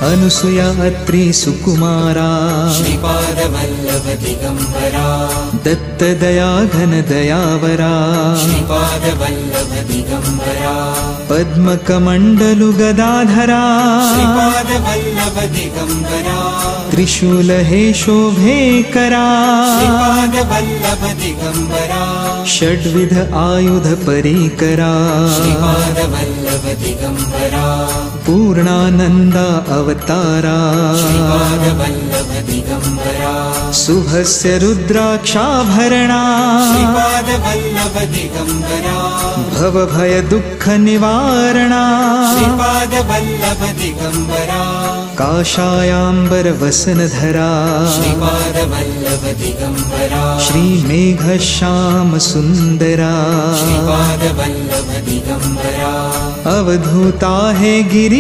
अनुसुया अत्रि सुकुमारा श्रीपादवल्लभ दिगंबरा दत्तदया घन दयावरा श्रीपादवल्लभ दिगंबरा पद्मकमण्डलु गदाधरा श्रीपादवल्लभ दिगंबरा त्रिशूल हे शोभेकरा श्रीपादवल्लभ दिगंबरा षड्विध आयुध परीकरा श्रीपादवल्लभ दिगंबरा पूर्णानन्दा अवतारा श्रीपादवल्लभ दिगंबरा शुभस्य रुद्राक्षाभरणा श्रीपादवल्लभ दिगंबरा भवभय दुःख निवारणा श्रीपादवल्लभ दिगंबरा काषायाम्बर वसनधरा श्रीपादवल्लभ दिगंबरा श्रीमेघश्याम सुन्दरा श्रीपादवल्लभ दिगंबरा अवधूता है गिरिवर